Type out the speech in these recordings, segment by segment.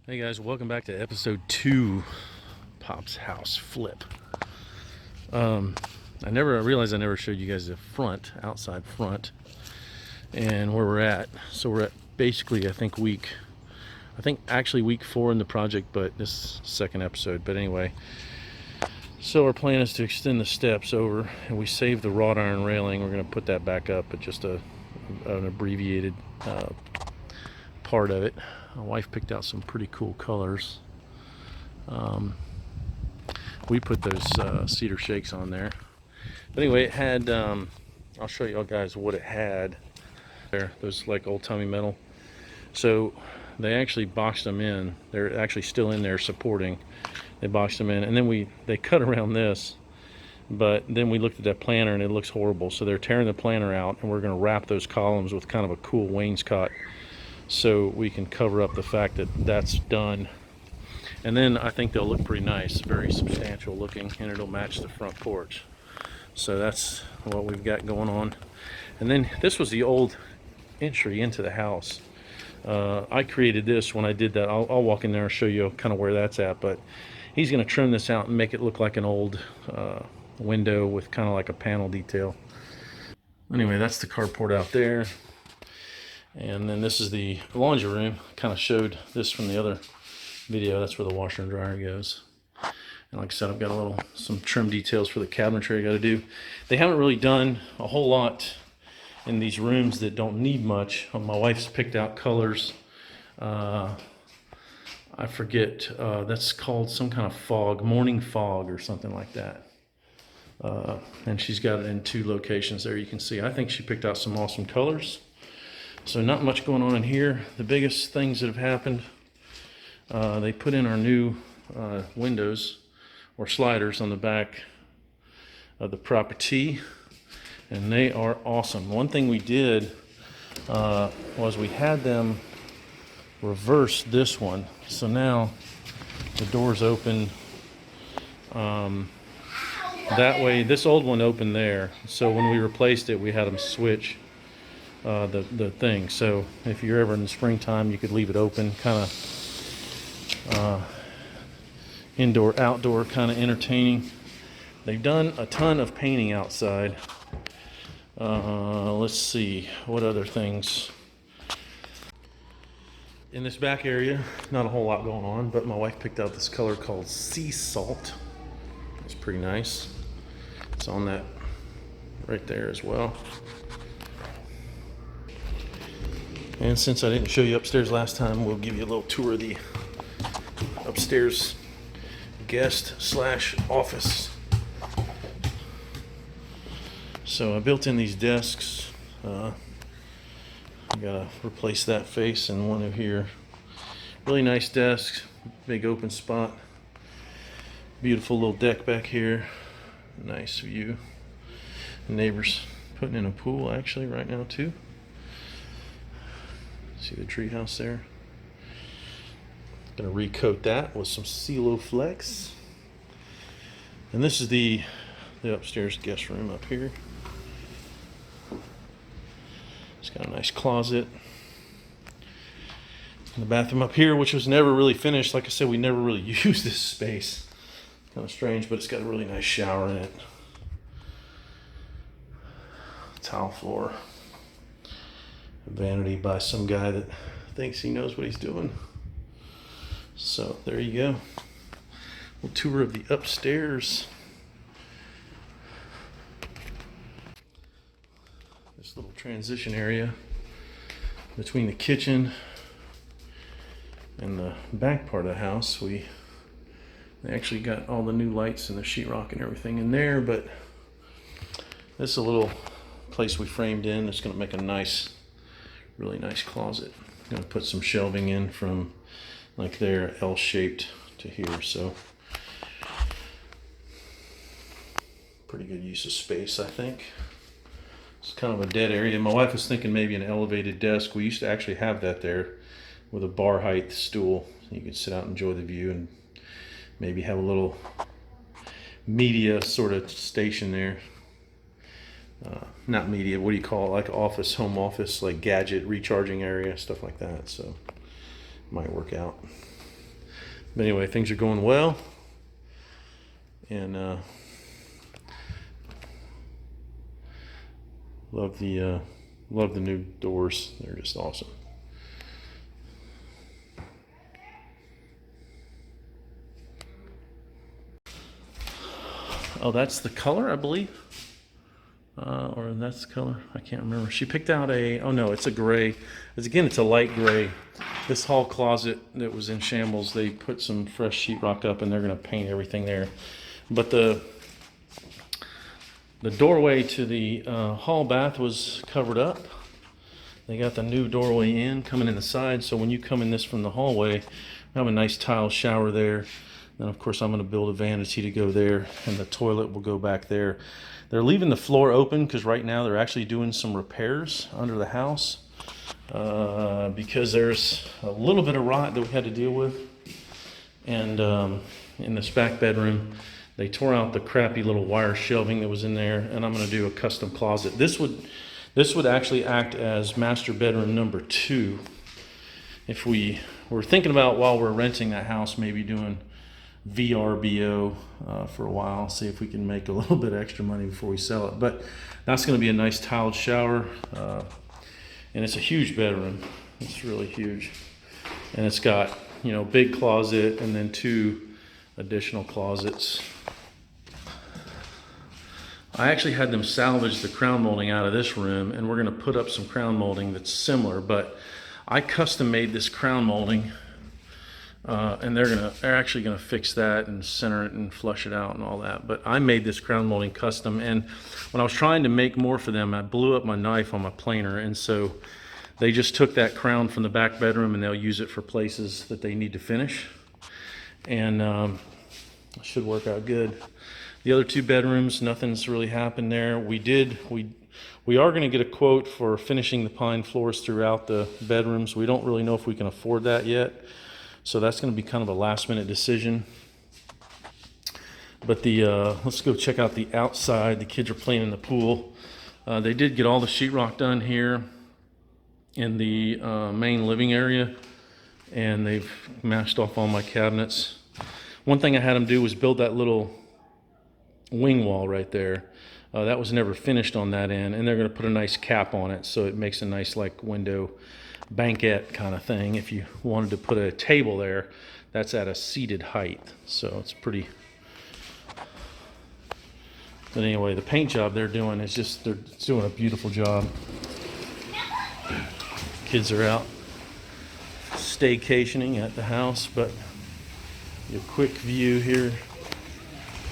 Hey guys, welcome back to episode 2, Pop's House Flip. I realized I never showed you guys the front, outside front, and where we're at. So we're at basically, I think actually week 4 in the project, but this second episode. But anyway, so our plan is to extend the steps over, and we saved the wrought iron railing. We're going to put that back up, but just an abbreviated part of it. My wife picked out some pretty cool colors. We put those cedar shakes on there. But anyway, it had, I'll show you guys what it had there. Those like old timey metal. So they actually boxed them in. They're actually still in there supporting. They boxed them in, and then they cut around this. But then we looked at that planter and it looks horrible. So they're tearing the planter out, and we're going to wrap those columns with kind of a cool wainscot, so we can cover up the fact that that's done. And then I think they'll look pretty nice, very substantial looking, and it'll match the front porch. So that's what we've got going on. And then this was the old entry into the house. I created this when I did that. I'll walk in there and show you kind of where that's at, but he's going to trim this out and make it look like an old window with kind of like a panel detail. Anyway, that's the carport out there. And then this is the laundry room. Kind of showed this from the other video. That's where the washer and dryer goes. And like I said, I've got some trim details for the cabinetry I got to do. They haven't really done a whole lot in these rooms that don't need much. My wife's picked out colors. I forget, that's called some kind of fog, morning fog or something like that. And she's got it in 2 locations there, you can see. I think she picked out some awesome colors. So not much going on in here. The biggest things that have happened, they put in our new windows or sliders on the back of the property, and they are awesome. One thing we did was we had them reverse this one. So now the doors open that way. This old one opened there. So when we replaced it, we had them switch the thing. So if you're ever in the springtime, you could leave it open, kind of indoor outdoor, kind of entertaining. They've done a ton of painting outside. Let's see what other things in this back area. Not a whole lot going on, but my wife picked out this color called sea salt. It's pretty nice. It's on that right there as well. And since I didn't show you upstairs last time, we'll give you a little tour of the upstairs guest/office. So I built in these desks. I gotta replace that face and one over here. Really nice desks, big open spot. Beautiful little deck back here. Nice view. The neighbors putting in a pool actually right now too. See the treehouse there? Gonna recoat that with some Siloflex. And this is the upstairs guest room up here. It's got a nice closet. And the bathroom up here, which was never really finished. Like I said, we never really used this space. Kind of strange, but it's got a really nice shower in it. Tile floor. Vanity by some guy that thinks he knows what he's doing. So there you go. A little tour of the upstairs. This little transition area between the kitchen and the back part of the house. They actually got all the new lights and the sheetrock and everything in there, but this is a little place we framed in. It's going to make a really nice closet. I'm going to put some shelving in from like there, L-shaped to here. So pretty good use of space, I think. It's kind of a dead area. My wife was thinking maybe an elevated desk. We used to actually have that there with a bar height stool. You could sit out and enjoy the view and maybe have a little media sort of station there. Not media, what do you call it? Like office, home office, like gadget recharging area, stuff like that. So might work out. But anyway, things are going well, and love the new doors. They're just awesome. Oh, that's the color, I believe. Or that's the color. I can't remember. She picked out a, oh no, it's a gray. It's a light gray. This hall closet that was in shambles, they put some fresh sheetrock up and they're going to paint everything there. But the doorway to the hall bath was covered up. They got the new doorway in, coming in the side, so when you come in this from the hallway, we have a nice tile shower there. Then of course I'm going to build a vanity to go there, and the toilet will go back there. They're leaving the floor open because right now they're actually doing some repairs under the house because there's a little bit of rot that we had to deal with. And in this back bedroom, they tore out the crappy little wire shelving that was in there, and I'm going to do a custom closet. This would actually act as master bedroom number 2. If we were thinking about, while we're renting that house, maybe doing VRBO for a while, see if we can make a little bit extra money before we sell it. But that's going to be a nice tiled shower, and it's a huge bedroom. It's really huge, and it's got, you know, big closet and then 2 additional closets. I actually had them salvage the crown molding out of this room, and we're going to put up some crown molding that's similar, but I custom made this crown molding. And they're actually gonna fix that and center it and flush it out and all that. But I made this crown molding custom, and when I was trying to make more for them, I blew up my knife on my planer, and so they just took that crown from the back bedroom and they'll use it for places that they need to finish, and it should work out good. The other 2 bedrooms, nothing's really happened there. We are going to get a quote for finishing the pine floors throughout the bedrooms. We don't really know if we can afford that yet. So that's going to be kind of a last minute decision. But let's go check out the outside. The kids are playing in the pool. They did get all the sheetrock done here in the main living area, and they've mashed off all my cabinets. One thing I had them do was build that little wing wall right there. That was never finished on that end, and they're going to put a nice cap on it so it makes a nice like window banquette kind of thing. If you wanted to put a table there, that's at a seated height, so it's pretty. But anyway, the paint job they're doing is just, they're doing a beautiful job. Kids are out staycationing at the house, but a quick view here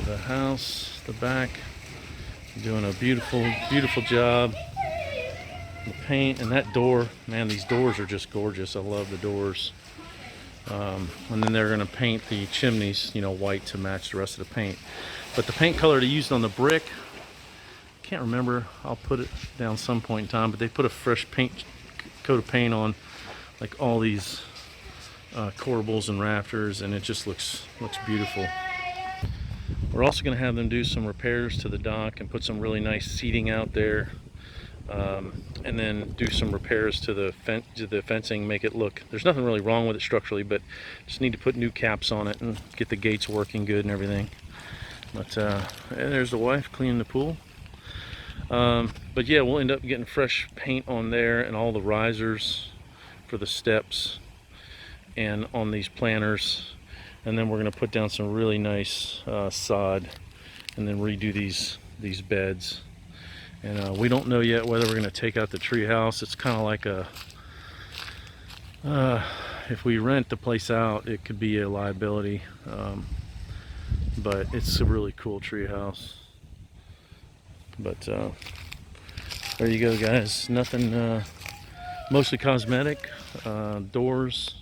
of the house, the back, doing a beautiful job. The paint and that door, man, these doors are just gorgeous. I love the doors. And then they're going to paint the chimneys, you know, white to match the rest of the paint. But the paint color they used on the brick, can't remember. I'll put it down some point in time. But they put a fresh coat of paint on, like all these corbels and rafters, and it just looks beautiful. We're also going to have them do some repairs to the dock and put some really nice seating out there. And then do some repairs to the fencing, make it look, there's nothing really wrong with it structurally, but just need to put new caps on it and get the gates working good and everything. But and there's the wife cleaning the pool. But yeah, we'll end up getting fresh paint on there and all the risers for the steps and on these planters, and then we're going to put down some really nice sod and then redo these beds. And we don't know yet whether we're going to take out the tree house. It's kind of like a, if we rent the place out, it could be a liability. But it's a really cool tree house. But there you go, guys. Nothing, mostly cosmetic. Doors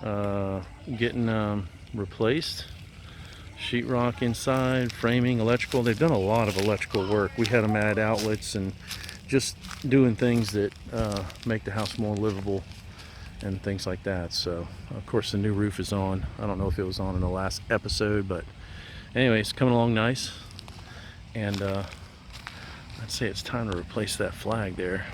getting replaced. Sheetrock inside, framing, electrical. They've done a lot of electrical work. We had them add outlets and just doing things that make the house more livable and things like that. So of course the new roof is on. I don't know if it was on in the last episode, but anyway, it's coming along nice. And I'd say it's time to replace that flag there.